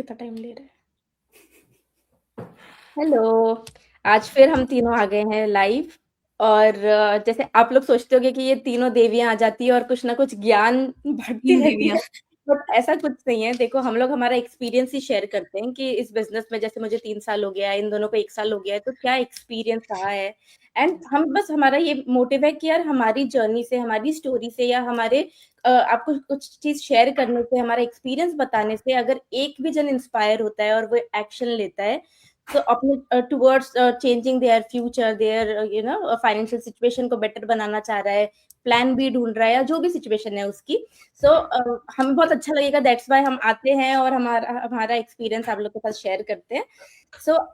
कितना टाइम ले रहे हैं। हेलो। आज फिर हम तीनों आ गए हैं लाइव। और जैसे आप लोग सोचते होगे कि ये तीनों देवियां आ जाती है और कुछ ना कुछ ज्ञान बांटती तीन रहती देवियां। है। बट ऐसा कुछ नहीं है। देखो, हम लोग हमारा एक्सपीरियंस ही शेयर करते हैं कि इस बिजनेस में जैसे मुझे 3 साल हो गया है, इन दोनों को 1 साल हो गया है, तो क्या एक्सपीरियंस रहा है। एंड हम बस, हमारा ये मोटिव है कि यार हमारी जर्नी से, हमारी स्टोरी से, या हमारे आपको कुछ चीज शेयर करने से, हमारा एक्सपीरियंस बताने से अगर एक भी जन इंस्पायर होता है और वो एक्शन लेता है, तो अपने towards changing their future, there financial situation को बेटर बनाना चाह रहा है, प्लान बी ढूंढ रहा है, या जो भी सिचुएशन है उसकी। सो हमें बहुत अच्छा लगेगा, दैट्स वाई हम आते हैं और हमारा हमारा एक्सपीरियंस आप लोग के साथ शेयर करते हैं।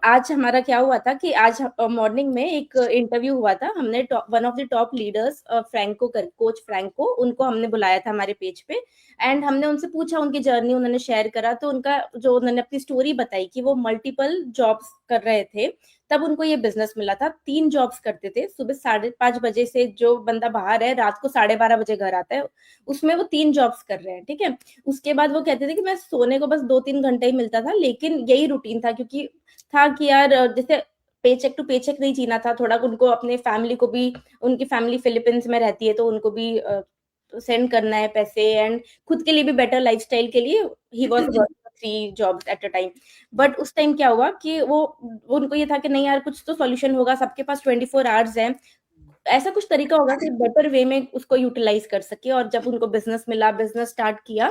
आज हमारा क्या हुआ था कि आज मॉर्निंग में एक इंटरव्यू हुआ था। हमने one of the top leaders Franco कर कोच फ्रैंको, उनको हमने बुलाया था हमारे पेज पे। एंड हमने उनसे पूछा, उनकी जर्नी उन्होंने शेयर करा, तो उनका जो उन्होंने अपनी स्टोरी बताई कि वो मल्टीपल जॉब्स कर रहे थे, तब उनको ये बिजनेस मिला था। 3 जॉब्स करते थे, सुबह 5:30 बजे से जो बंदा बाहर है, रात को 12:30 बजे घर आता है, उसमें वो 3 जॉब्स कर रहे हैं, ठीक है। उसके बाद वो कहते थे कि मैं सोने को बस 2-3 घंटे ही मिलता था, लेकिन यही रूटीन था, क्योंकि था कि यार जैसे पेचेक टू पेचेक नहीं जीना था, थोड़ा उनको अपने फैमिली को भी, उनकी फैमिली फिलीपींस में रहती है, तो उनको भी सेंड करना है पैसे, एंड खुद के लिए भी बेटर लाइफस्टाइल के लिए he was working 3 jobs at a time. But उस टाइम क्या हुआ कि वो उनको ये था कि नहीं यार, कुछ तो सॉल्यूशन होगा, सबके पास 24 आवर्स है, ऐसा कुछ तरीका होगा कि बेटर वे में उसको यूटिलाइज कर सके। और जब उनको बिजनेस मिला, बिजनेस स्टार्ट किया,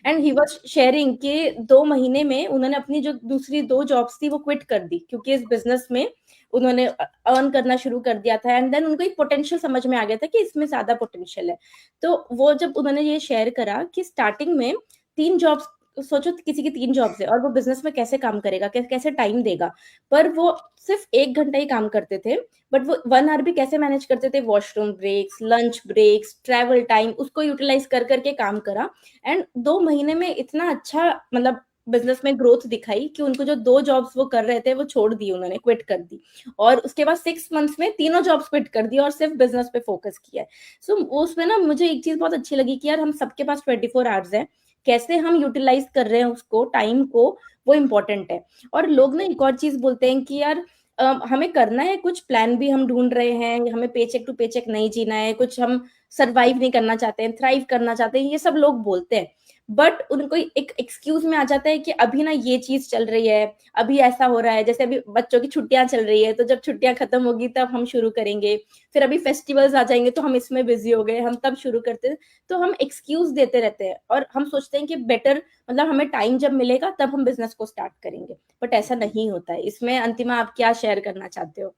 एंड ही वाज शेयरिंग कि 2 महीने में उन्होंने अपनी जो दूसरी 2 जॉब्स थी वो क्विट कर दी, क्योंकि इस बिजनेस में उन्होंने अर्न करना शुरू कर दिया था। एंड देन उनको एक पोटेंशियल समझ में आ गया था कि इसमें ज्यादा पोटेंशियल है। तो वो जब उन्होंने ये शेयर करा कि स्टार्टिंग में 3 जॉब्स, सोचो किसी की 3 जॉब्स है और वो बिजनेस में कैसे काम करेगा, कैसे टाइम देगा। पर वो सिर्फ 1 घंटा ही काम करते थे, बट वो 1 आवर भी कैसे मैनेज करते थे, washroom breaks, lunch breaks, travel time, उसको यूटिलाइज कर करके काम करा। एंड 2 महीने में इतना अच्छा, मतलब बिजनेस में ग्रोथ दिखाई कि उनको जो 2 जॉब्स वो कर रहे थे वो छोड़ दी, उन्होंने क्विट कर दी। और उसके बाद 6 मंथ्स में तीनों जॉब्स क्विट कर दी और सिर्फ बिजनेस पे फोकस किया है। उसमें ना मुझे एक चीज बहुत अच्छी लगी कि यार हम सबके पास 24 आवर्स है, कैसे हम यूटिलाइज कर रहे हैं उसको, टाइम को, वो इम्पोर्टेंट है। और लोग ना एक और चीज बोलते हैं कि यार हमें करना है कुछ, प्लान भी हम ढूंढ रहे हैं, हमें पेचेक टू पेचेक नहीं जीना है, कुछ हम सरवाइव नहीं करना चाहते हैं, थ्राइव करना चाहते हैं, ये सब लोग बोलते हैं। बट उनको एक एक्सक्यूज में आ जाता है कि अभी ना ये चीज चल रही है, अभी ऐसा हो रहा है, जैसे अभी बच्चों की छुट्टियां चल रही है, तो जब छुट्टियां खत्म होगी तब हम शुरू करेंगे, फिर अभी फेस्टिवल्स आ जाएंगे तो हम इसमें बिजी हो गए, हम तब शुरू करते हैं। तो हम एक्सक्यूज देते रहते हैं और हम सोचते हैं कि बेटर, मतलब हमें टाइम जब मिलेगा तब हम बिजनेस को स्टार्ट करेंगे। बट ऐसा नहीं होता है। इसमें अंतिमा आप क्या शेयर करना चाहते हो,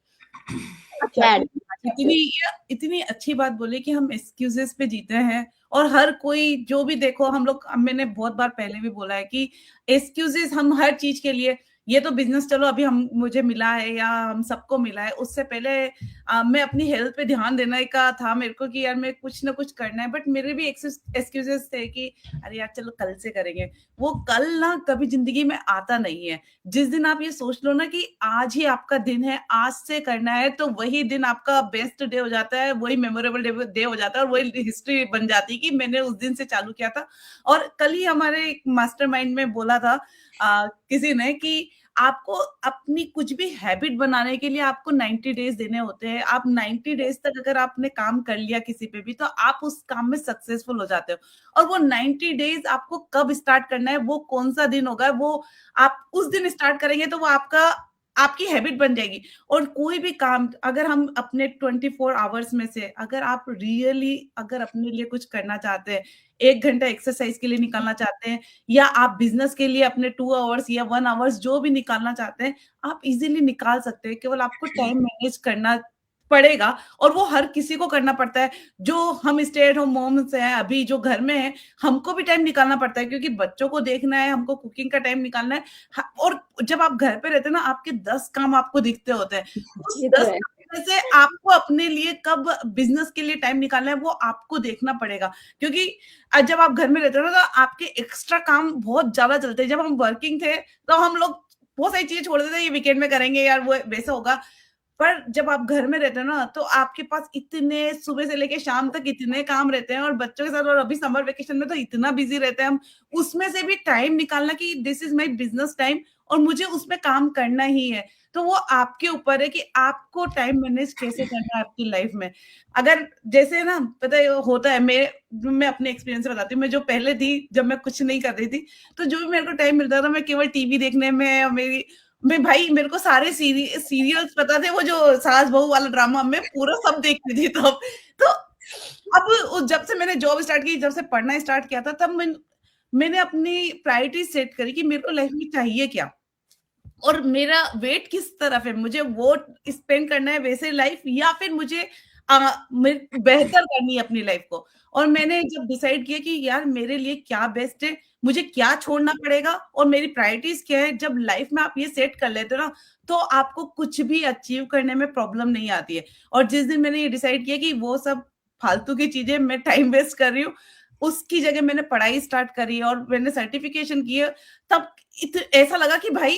क्या आपने ऐड करना चाहते इतनी हो? इतनी अच्छी बात बोली कि हम एक्सक्यूजेस पे जीते हैं। और हर कोई जो भी देखो, हम लोग, मैंने बहुत बार पहले भी बोला है कि एक्सक्यूजेस हम हर चीज के लिए, ये तो बिजनेस चलो अभी हम मुझे मिला है या हम सबको मिला है, उससे पहले मैं अपनी हेल्थ पे ध्यान देने का था मेरे को कि यार मैं कुछ ना कुछ करना है। बट मेरे भी एक्सक्यूजेस थे कि अरे यार चलो कल से करेंगे। वो कल ना कभी जिंदगी में आता नहीं है। जिस दिन आप ये सोच लो ना कि आज ही आपका दिन है, आज से करना है, तो वही दिन आपका बेस्ट डे हो जाता है, वही मेमोरेबल डे हो जाता है, और वही हिस्ट्री बन जाती है कि मैंने उस दिन से चालू किया था। और कल ही हमारे एक मास्टरमाइंड में बोला था किसी ने कि आपको अपनी कुछ भी हैबिट बनाने के लिए आपको 90 डेज देने होते हैं। आप 90 डेज तक अगर आपने काम कर लिया किसी पे भी, तो आप उस काम में सक्सेसफुल हो जाते हो। और वो 90 डेज आपको कब स्टार्ट करना है, वो कौन सा दिन होगा, वो आप उस दिन स्टार्ट करेंगे तो वो आपकी हैबिट बन जाएगी। और कोई भी काम अगर हम अपने 24 आवर्स में से अगर आप रियली अगर अपने लिए कुछ करना चाहते हैं, 1 घंटा एक्सरसाइज के लिए निकालना चाहते हैं, या आप बिजनेस के लिए अपने 2 आवर्स या 1 आवर्स जो भी निकालना चाहते हैं, आप इजीली निकाल सकते हैं। केवल आपको टाइम मैनेज करना पड़ेगा। और वो हर किसी को करना पड़ता है। जो हम स्टे एट होम मॉम्स हैं, अभी जो घर में है, हमको भी टाइम निकालना पड़ता है, क्योंकि बच्चों को देखना है, हमको कुकिंग का टाइम निकालना है। और जब आप घर पे रहते हैं ना, आपके 10 काम आपको दिखते होते हैं। उस ये तो 10 है। काम में से आपको अपने लिए कब बिजनेस के लिए टाइम निकालना है, वो आपको देखना पड़ेगा। क्योंकि जब आप घर में रहते हो ना, तो आपके एक्स्ट्रा काम बहुत ज्यादा चलते हैं। जब हम वर्किंग थे तो हम लोग बहुत सारी चीजें छोड़ देते, ये वीकेंड में करेंगे यार, वो वैसा होगा। पर जब आप घर में रहते हो ना, तो आपके पास इतने सुबह से लेके शाम तक इतने काम रहते हैं, और बच्चों के साथ, और अभी समर वेकेशन में तो इतना बिजी रहते हैं हम, उसमें से भी टाइम निकालना कि this is my business time और मुझे उसमें काम करना ही है। तो वो आपके ऊपर है कि आपको टाइम मैनेज कैसे करना है आपकी लाइफ में। अगर जैसे ना, पता है होता है, मैं अपने एक्सपीरियंस से बताती हूँ। मैं जो पहले थी, जब मैं कुछ नहीं कर रही थी, तो जो भी मेरे को टाइम मिलता था, मैं केवल टीवी देखने में, मैं भाई मेरे को सारे सीरियल्स पता थे, वो जो सास बहू वाला ड्रामा मैं पूरा सब देखती थी तब। तो अब जब से मैंने जॉब स्टार्ट की, जब से पढ़ना स्टार्ट किया था, तब मैंने अपनी प्रायोरिटी सेट करी कि मेरे को लाइफ में चाहिए क्या, और मेरा वेट किस तरफ है, मुझे वो स्पेंड करना है वैसे लाइफ, या फिर मुझे बेहतर करनी है अपनी लाइफ को। और मैंने जब डिसाइड किया कि यार मेरे लिए क्या बेस्ट है, मुझे क्या छोड़ना पड़ेगा और मेरी प्रायोरिटीज क्या है, जब लाइफ में आप ये सेट कर लेते हो ना, तो आपको कुछ भी अचीव करने में प्रॉब्लम नहीं आती है। और जिस दिन मैंने ये डिसाइड किया कि वो सब फालतू की चीजें मैं टाइम वेस्ट कर रही हूँ, उसकी जगह मैंने पढ़ाई स्टार्ट करी और मैंने सर्टिफिकेशन किया, तब ऐसा लगा कि भाई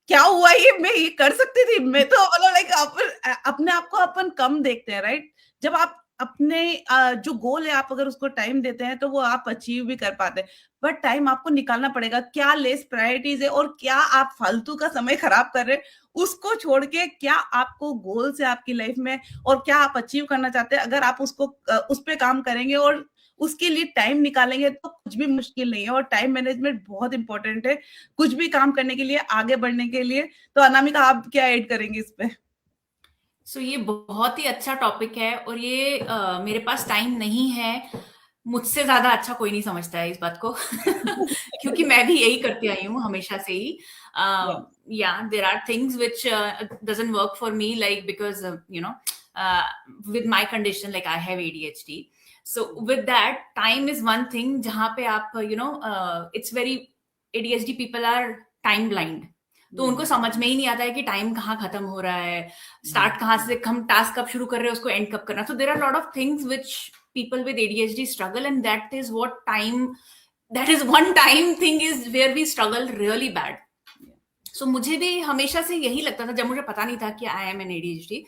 क्या हुआ, ये मैं ये कर सकती थी। मैं तो मतलब लाइक अपने आप को अपन कम देखते हैं, राइट? जब आप अपने जो गोल है, आप अगर उसको टाइम देते हैं तो वो आप अचीव भी कर पाते हैं। बट टाइम आपको निकालना पड़ेगा, क्या लेस प्रायोरिटीज है और क्या आप फालतू का समय खराब कर रहे हैं, उसको छोड़ के क्या आपको गोल्स है आपकी लाइफ में और क्या आप अचीव करना चाहते हैं। अगर आप उसको उस पर काम करेंगे और उसके लिए टाइम निकालेंगे, तो कुछ भी मुश्किल नहीं है। और टाइम मैनेजमेंट बहुत इंपॉर्टेंट है कुछ भी काम करने के लिए, आगे बढ़ने के लिए। तो अनामिका, आप क्या ऐड करेंगे इस पे? सो ये बहुत ही अच्छा टॉपिक है, और ये मेरे पास टाइम नहीं है, मुझसे ज्यादा अच्छा कोई नहीं समझता है इस बात को। क्योंकि मैं भी यही करती आई हूँ हमेशा से ही। Yeah. या there are things which doesn't work for me, like because you know with my condition, like I have ADHD. So with that, time is one thing जहाँ पे आप it's very, ADHD people are time blind. तो उनको समझ में ही नहीं आता है कि टाइम कहाँ खत्म हो रहा है, स्टार्ट कहाँ से, हम टास्क कब शुरू कर रहे हैं, उसको एंड कब करना। So there are lot of things which people with ADHD struggle, and that is one time thing is where we struggle really bad. So मुझे भी हमेशा से यही लगता था, जब मुझे पता नहीं था कि आई एम एन ADHD,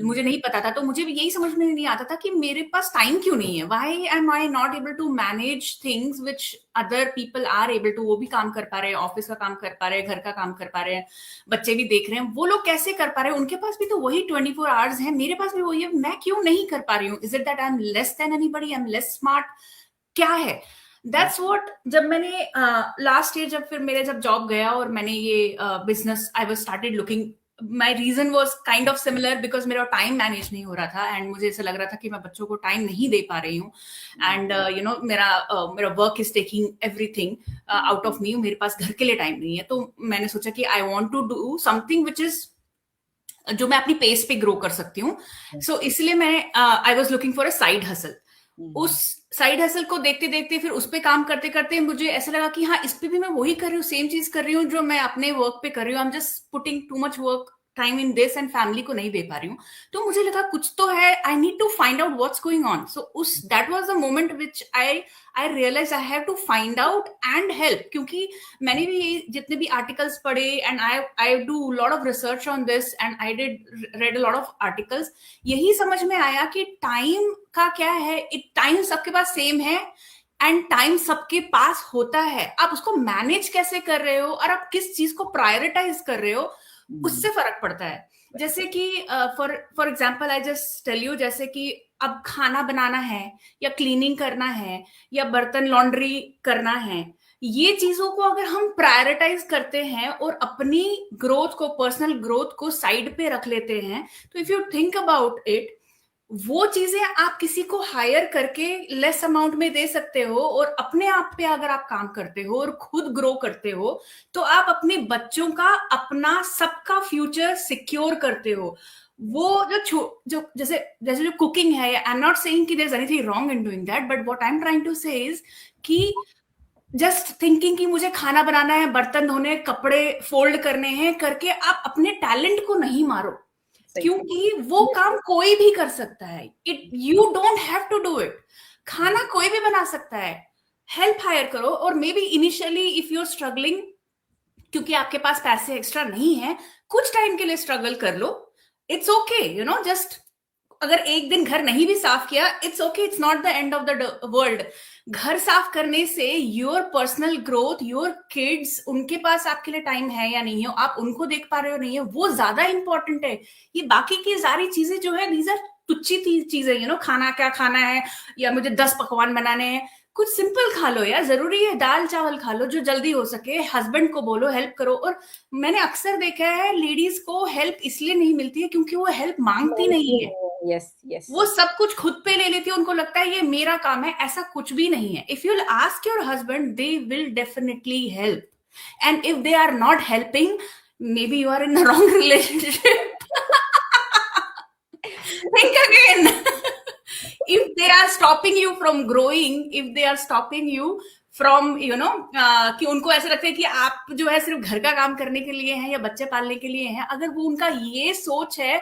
मुझे नहीं पता था, तो मुझे भी यही समझ में नहीं आता था कि मेरे पास टाइम क्यों नहीं है, why am I not able to manage things which other people are able to। वो भी काम कर पा रहे हैं, ऑफिस का काम कर पा रहे हैं, घर का काम कर पा रहे हैं, बच्चे भी देख रहे हैं, वो लोग कैसे कर पा रहे हैं, उनके पास भी तो वही 24 आवर्स है, मेरे पास भी वही है, मैं क्यों नहीं कर पा रही हूँ। Is it that I am less than anybody, I am less smart, क्या है? दैट्स व्हाट, जब मैंने लास्ट ईयर जब फिर मेरे जब जॉब गया और मैंने ये business, I was started looking, my reason was kind of similar, because मेरा टाइम मैनेज नहीं हो रहा था, एंड मुझे ऐसा लग रहा था कि मैं बच्चों को टाइम नहीं दे पा रही हूँ, एंड मेरा work is taking everything out of me, मेरे पास घर के लिए टाइम नहीं है। तो मैंने सोचा कि I want to do something which is, जो मैं अपनी पेस पे ग्रो कर सकती हूँ। सो इसलिए मैं I was looking for a side hustle. उस साइड हसल को देखते देखते, फिर उस पे काम करते करते मुझे ऐसा लगा कि हाँ, इस पे भी मैं वही कर रही हूँ, सेम चीज कर रही हूँ जो मैं अपने वर्क पे कर रही हूँ, I am just putting too much work time in this and family को नहीं दे पा रही हूँ। तो मुझे लगा कुछ तो है, I need to find out what's going on. So उस that was the moment which I realize I have to find out and help, क्योंकि मैंने भी जितने भी आर्टिकल्स पढ़े, and I do lot of research on this, and I read a lot of articles, यही समझ में आया कि टाइम का क्या है, टाइम सबके पास सेम है, एंड टाइम सबके पास होता है, आप उसको मैनेज कैसे कर रहे हो और आप किस चीज को प्रायोरिटाइज कर रहे हो, उससे फर्क पड़ता है। जैसे कि for example I just tell you, जैसे कि अब खाना बनाना है या क्लीनिंग करना है या बर्तन लॉन्ड्री करना है, ये चीजों को अगर हम प्रायोरिटाइज करते हैं और अपनी ग्रोथ को, पर्सनल ग्रोथ को साइड पे रख लेते हैं, तो if you think about it, वो चीजें आप किसी को हायर करके लेस अमाउंट में दे सकते हो, और अपने आप पे अगर आप काम करते हो और खुद ग्रो करते हो, तो आप अपने बच्चों का, अपना सबका फ्यूचर सिक्योर करते हो। वो जो जैसे जैसे जो कुकिंग है, आई एम नॉट सेइंग कि there is anything wrong in doing that, but what I am trying to say is कि जस्ट थिंकिंग कि मुझे खाना बनाना है, बर्तन धोने, कपड़े फोल्ड करने हैं करके आप अपने टैलेंट को नहीं मारो, क्योंकि वो काम कोई भी कर सकता है। You don't have to do it. खाना कोई भी बना सकता है, हेल्प हायर करो, और maybe initially if you are struggling, क्योंकि आपके पास पैसे एक्स्ट्रा नहीं है, कुछ टाइम के लिए स्ट्रगल कर लो, it's okay, you know, just अगर एक दिन घर नहीं भी साफ किया, it's okay, it's not the end of the world. घर साफ करने से your personal growth, your kids, उनके पास आपके लिए टाइम है या नहीं है, आप उनको देख पा रहे हो नहीं है, वो ज्यादा इंपॉर्टेंट है. ये बाकी की सारी चीजें जो है, दीज आर तुच्छी चीजें, यू नो, खाना क्या खाना है, या मुझे 10 पकवान बनाने हैं, कुछ सिंपल खा लो यार, जरूरी है दाल चावल खा लो जो जल्दी हो सके, हस्बैंड को बोलो हेल्प करो. और मैंने अक्सर देखा है लेडीज को हेल्प इसलिए नहीं मिलती है क्योंकि वो हेल्प मांगती नहीं है. यस यस, वो सब कुछ खुद पे ले लेती है, उनको लगता है ये मेरा काम है. ऐसा कुछ भी नहीं है. If you will ask your husband, they will definitely help. And if they are not helping, maybe you are in the wrong relationship. Think again. If they are stopping you from growing, if they are stopping you from, you know, कि उनको ऐसा लगता है कि आप जो है सिर्फ घर का काम करने के लिए हैं या बच्चे पालने के लिए हैं, अगर वो उनका ये सोच है,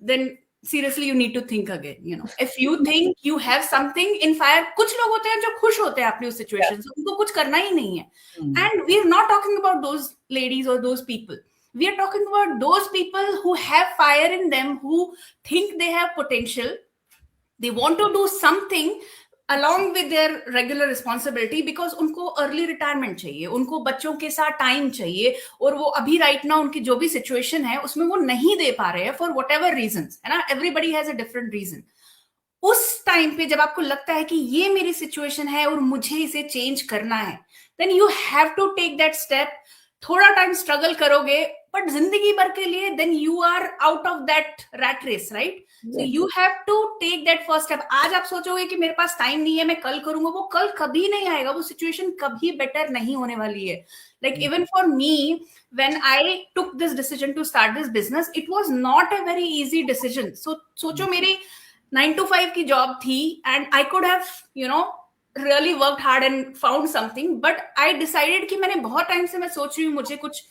then seriously you need to think again, you know. If you think you have something in fire, कुछ लोग होते हैं जो खुश होते हैं अपनी उस सिचुएशन से, उनको कुछ करना ही नहीं है. And we are not talking about those ladies or those people. We are talking about those people who have fire in them, who think they have potential. They want to do something along with their regular responsibility because उनको early retirement चाहिए, उनको बच्चों के साथ time चाहिए, और वो अभी right now उनकी जो भी सिचुएशन है उसमें वो नहीं दे पा रहे हैं for whatever reasons, है ना. Everybody has a different reason. उस टाइम पे जब आपको लगता है कि ये मेरी सिचुएशन है और मुझे इसे चेंज करना है, then you have to take that step. थोड़ा टाइम स्ट्रगल करोगे, बट जिंदगी भर के लिए then you are out of that rat race, right? So you have to take that first step. आज आप सोचोगे कि मेरे पास टाइम नहीं है, मैं कल करूंगा, वो कल कभी नहीं आएगा, वो सिचुएशन कभी बेटर नहीं होने वाली है. Like even for me, when I took this decision to start this business, it was not a very easy decision. So सोचो मेरी 9 to 5 की जॉब थी, and I could have, you know, really worked hard and found something, but I decided कि मैंने बहुत time से मैं सोच रही हूँ मुझे कुछ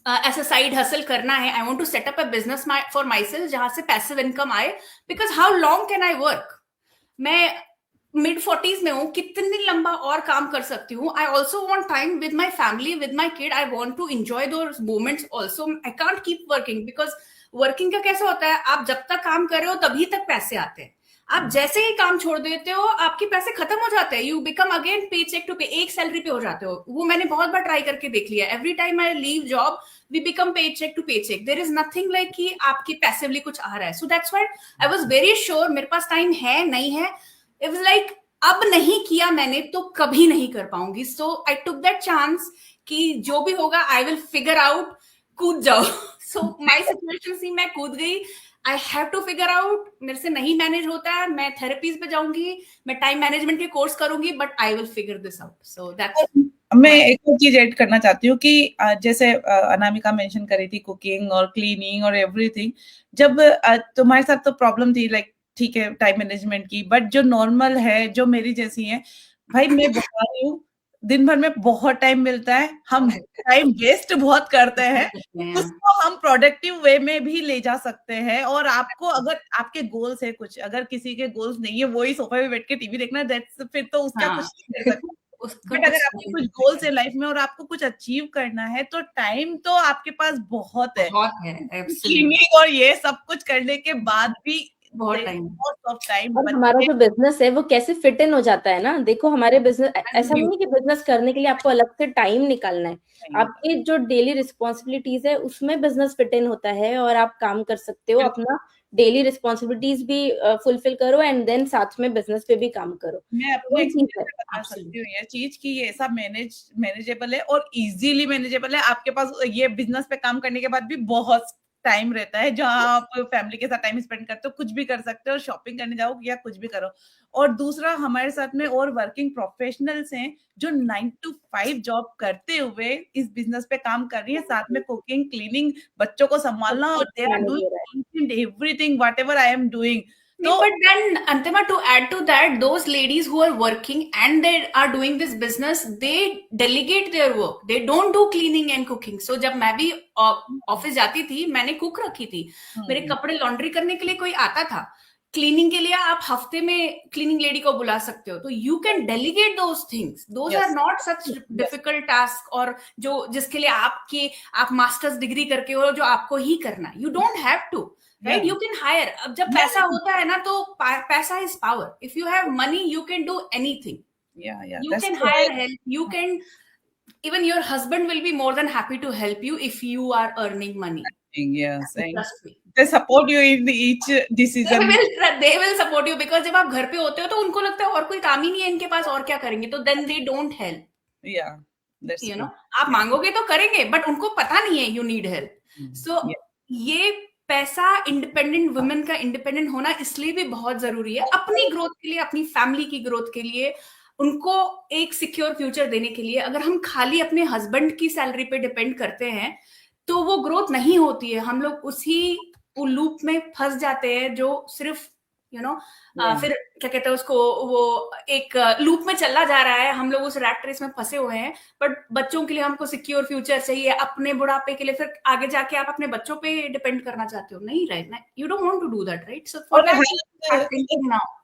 ऐसा साइड हसल करना है. I want to set up a business for myself जहां से पैसिव इनकम आए, because how long can I work. मैं मिड 40s में हूँ, कितनी लंबा और काम कर सकती हूँ. I also want time with my family, with my kid. I want to enjoy those moments also. I can't keep working, because working का कैसा होता है, आप जब तक काम कर रहे हो तभी तक पैसे आते हैं. आप जैसे ही काम छोड़ देते हो, आपके पैसे खत्म हो जाते हैं. यू बिकम अगेन पे चेक टू पे, एक सैलरी पे हो जाते हो. वो मैंने बहुत बार ट्राई करके देख लिया. Every time I leave job, we become paycheck to paycheck. There is nothing like कि आपकी पैसिवली कुछ आ रहा है. So that's why I was very sure मेरे पास टाइम है नहीं है. इट वाज लाइक अब नहीं किया मैंने तो कभी नहीं कर पाऊंगी. सो आई टुक दैट चांस कि जो भी होगा आई विल फिगर आउट. कूद जाओ. सो माई सिचुएशन थी, मैं कूद गई. I have to figure out, मेरे से नहीं मैनेज होता है, मैं थेरेपीज पे जाऊंगी, मैं टाइम मैनेजमेंट के कोर्स करूंगी, but I will figure this out. So that's. मैं एक और चीज ऐड करना चाहती हूँ कि जैसे अनामिका मेंशन करी थी कुकिंग और क्लीनिंग और एवरीथिंग. जब तुम्हारे साथ तो प्रॉब्लम थी लाइक ठीक है टाइम मैनेजमेंट की, बट जो नॉर्मल है, जो मेरी जैसी है, भाई मैं बता रही हूँ दिन भर में बहुत टाइम मिलता है, हम टाइम वेस्ट बहुत करते हैं, उसको हम प्रोडक्टिव वे में भी ले जा सकते हैं. और आपको अगर आपके गोल्स है कुछ, अगर किसी के गोल्स नहीं है, वही सोफा पे बैठ के टीवी देखना, दैट्स फिर तो उसका कुछ नहीं कर सकते. बट अगर आपके कुछ गोल्स है लाइफ में और आपको कुछ अचीव करना है, तो टाइम तो आपके पास बहुत है. और ये सब कुछ करने के बाद भी बहुत टाइम. और हमारा जो बिजनेस है वो कैसे फिट इन हो जाता है ना. देखो हमारे बिजनेस ऐसा नहीं है कि बिजनेस करने के लिए आपको अलग से टाइम निकालना है. आपके जो डेली रिस्पॉन्सिबिलिटीज है उसमें बिजनेस फिट इन होता है, और आप काम कर सकते हो. अपना डेली रिस्पॉन्सिबिलिटीज भी फुलफिल करो, एंड देन साथ में बिजनेस पे भी काम करो. मैं अपने एक्सपीरियंस से बता सकती हूँ ये चीज कि ये ऐसा मैनेजेबल है और इजीली मैनेजेबल है. आपके पास ये बिजनेस पे काम करने के बाद भी बहुत टाइम रहता है जहां आप फैमिली के साथ टाइम स्पेंड करते हो, कुछ भी कर सकते हो, शॉपिंग करने जाओ या कुछ भी करो. और दूसरा, हमारे साथ में और वर्किंग प्रोफेशनल्स हैं जो 9 to 5 जॉब करते हुए इस बिजनेस पे काम कर रही है, साथ में कुकिंग, क्लीनिंग, बच्चों को संभालना, और they are doing everything whatever I am doing. No, but then Antima, to add to that, those ladies who are working and they are doing this business, they delegate their work. They don't do cleaning and cooking. So जब मैं भी office जाती थी, मैंने cook रखी थी. मेरे कपड़े लॉन्ड्री करने के लिए कोई आता था, क्लीनिंग के लिए आप हफ्ते में क्लीनिंग लेडी को बुला सकते हो, तो you can delegate those things, those are not such difficult task, और जो जिसके लिए आप मास्टर्स डिग्री करके हो, जो आपको ही करना है, you don't have to, right, you can hire. अब जब पैसा होता है ना, तो पैसा is power, if you have money you can do anything, you can hire help, you can, even your husband will be more than happy to help you if you are earning money. Yes, Trust me. they support you in each decision. They will support you, because जब आप घर पे होते हो तो उनको लगता है और कोई काम ही नहीं है इनके पास, और क्या करेंगे, तो then they don't help. Yeah, that's you know, आप मांगोगे तो करेंगे, बट उनको पता नहीं है you need help. So ये पैसा, इंडिपेंडेंट वुमेन का इंडिपेंडेंट होना इसलिए भी बहुत जरूरी है, अपनी ग्रोथ के लिए, अपनी फैमिली की ग्रोथ के लिए, उनको एक सिक्योर फ्यूचर देने के लिए। अगर हम खाली अपने हस्बैंड की सैलरी पे डिपेंड करते हैं तो वो ग्रोथ नहीं होती है, हम लोग उसी लूप में फंस जाते हैं, जो सिर्फ फिर क्या कहते हैं उसको, वो एक लूप में चला जा रहा है, हम लोग उस रैट रेस में फंसे हुए हैं। बट बच्चों के लिए हमको सिक्योर फ्यूचर चाहिए, अपने बुढ़ापे के लिए फिर आगे जाके आप अपने बच्चों पे डिपेंड करना चाहते हो, नहीं, right, you don't want to do that, right, so for that thinking now.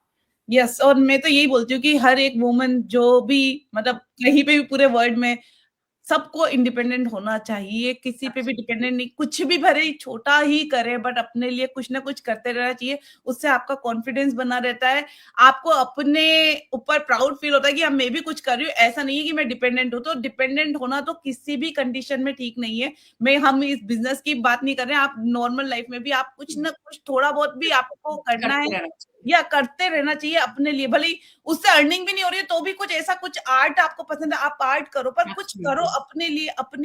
Yes, और मैं तो यही बोलती हूँ कि हर एक वुमन जो भी, मतलब कहीं पे भी पूरे वर्ल्ड में, सबको इंडिपेंडेंट होना चाहिए, किसी पे भी डिपेंडेंट नहीं, कुछ भी भले छोटा ही करे, बट अपने लिए कुछ ना कुछ करते रहना चाहिए, उससे आपका कॉन्फिडेंस बना रहता है, आपको अपने ऊपर प्राउड फील होता है कि अब मैं भी कुछ कर रही हूँ, ऐसा नहीं है कि मैं डिपेंडेंट हूँ। तो डिपेंडेंट होना तो किसी भी कंडीशन में ठीक नहीं है। हम इस बिजनेस की बात नहीं कर रहे हैं, आप नॉर्मल लाइफ में भी आप कुछ ना कुछ थोड़ा बहुत भी आपको करना है या करते रहना चाहिए अपने लिए, भले उससे अर्निंग भी नहीं हो रही है तो भी कुछ ऐसा, कुछ आर्ट आपको पसंद है आप आर्ट करो, पर कुछ करो अपने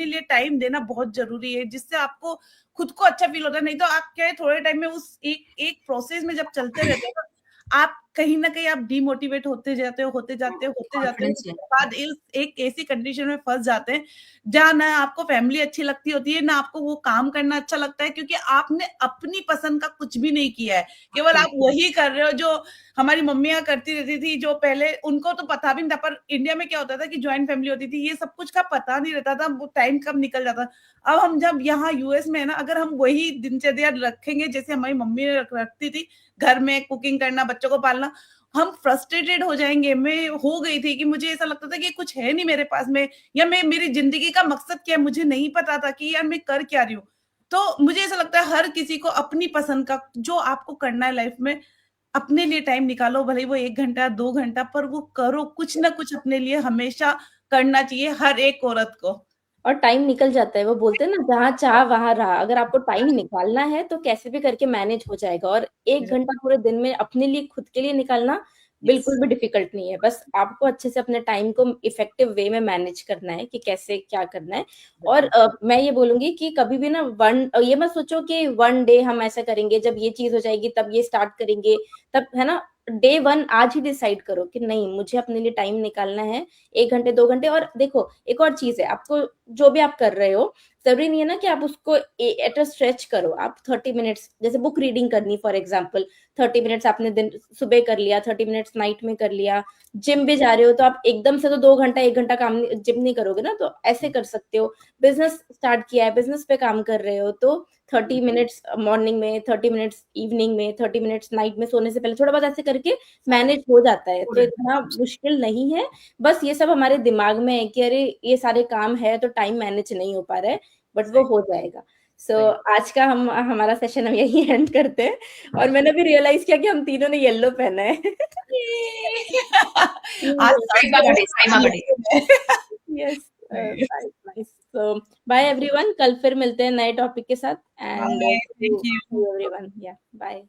लिए टाइम देना बहुत जरूरी है, जिससे आपको खुद को अच्छा फील होता है। नहीं तो आप क्या है, थोड़े टाइम में उस एक प्रोसेस में जब चलते रहते हो, आप कहीं ना कहीं आप डिमोटिवेट होते जाते हो, उसके बाद एक ऐसी कंडीशन में फंस जाते हैं जहाँ ना आपको फैमिली अच्छी लगती होती है, ना आपको वो काम करना अच्छा लगता है, क्योंकि आपने अपनी पसंद का कुछ भी नहीं किया है, केवल आप वही कर रहे हो जो हमारी मम्मियां करती रहती थी, जो पहले उनको तो पता भी नहीं था। पर इंडिया में क्या होता था कि ज्वाइंट फैमिली होती थी, ये सब कुछ का पता नहीं रहता था, वो टाइम कब निकल जाता। अब हम जब यहाँ यूएस में है ना, अगर हम वही दिनचर्या रखेंगे जैसे हमारी मम्मी रखती थी, घर में कुकिंग करना, बच्चों को पालना, हम फ्रस्ट्रेटेड हो जाएंगे। मैं हो गई थी कि मुझे ऐसा लगता था कि कुछ है नहीं मेरे पास में, या मेरी जिंदगी का मकसद क्या है, मुझे नहीं पता था कि यार मैं कर क्या रही हूँ। तो मुझे ऐसा लगता है हर किसी को अपनी पसंद का जो आपको करना है लाइफ में, अपने लिए टाइम निकालो, भले वो 1 घंटा 2 घंटा, पर वो करो, कुछ ना कुछ अपने लिए हमेशा करना चाहिए हर एक औरत को। और टाइम निकल जाता है, वो बोलते हैं ना, जहाँ चाह वहां रहा। अगर आपको टाइम निकालना है तो कैसे भी करके मैनेज हो जाएगा, और 1 घंटा पूरे दिन में अपने लिए, खुद के लिए निकालना बिल्कुल भी डिफिकल्ट नहीं है। बस आपको अच्छे से अपने टाइम को इफेक्टिव वे में मैनेज करना है कि कैसे क्या करना है। और मैं ये बोलूंगी कि कभी भी ना ये मत सोचो कि 1 डे हम ऐसा करेंगे, जब ये चीज हो जाएगी तब ये स्टार्ट करेंगे, तब, है ना, डे 1 आज ही डिसाइड करो कि नहीं, मुझे अपने लिए टाइम निकालना है 1 घंटे 2 घंटे। और देखो, एक और चीज है, आपको जो भी आप कर रहे हो, जरूरी नहीं है ना कि आप उसको एट अ स्ट्रेच करो। आप 30 मिनट्स, जैसे बुक रीडिंग करनी फॉर एग्जांपल, 30 मिनट्स आपने दिन सुबह कर लिया, 30 मिनट्स नाइट में कर लिया। जिम भी जा रहे हो तो आप एकदम से तो 2 घंटा 1 घंटा काम जिम नहीं करोगे ना, तो ऐसे कर सकते हो। बिजनेस स्टार्ट किया है, बिजनेस पे काम कर रहे हो, तो 30 मिनट्स मॉर्निंग में, 30 मिनट्स इवनिंग में, 30 मिनट्स नाइट में सोने से पहले, थोड़ा बहुत ऐसे करके मैनेज हो जाता है। तो इतना मुश्किल नहीं है, बस ये सब हमारे दिमाग में है कि अरे ये सारे काम है तो टाइम मैनेज नहीं हो पा रहा है, बट वो हो जाएगा। आज का हमारा सेशन हम यही एंड करते हैं। और मैंने भी रियलाइज किया कि हम तीनों ने येलो पहना है। Yes, nice. So bye everyone, कल फिर मिलते हैं नए टॉपिक के साथ। एंड थैंक यू एवरीवन, या बाय।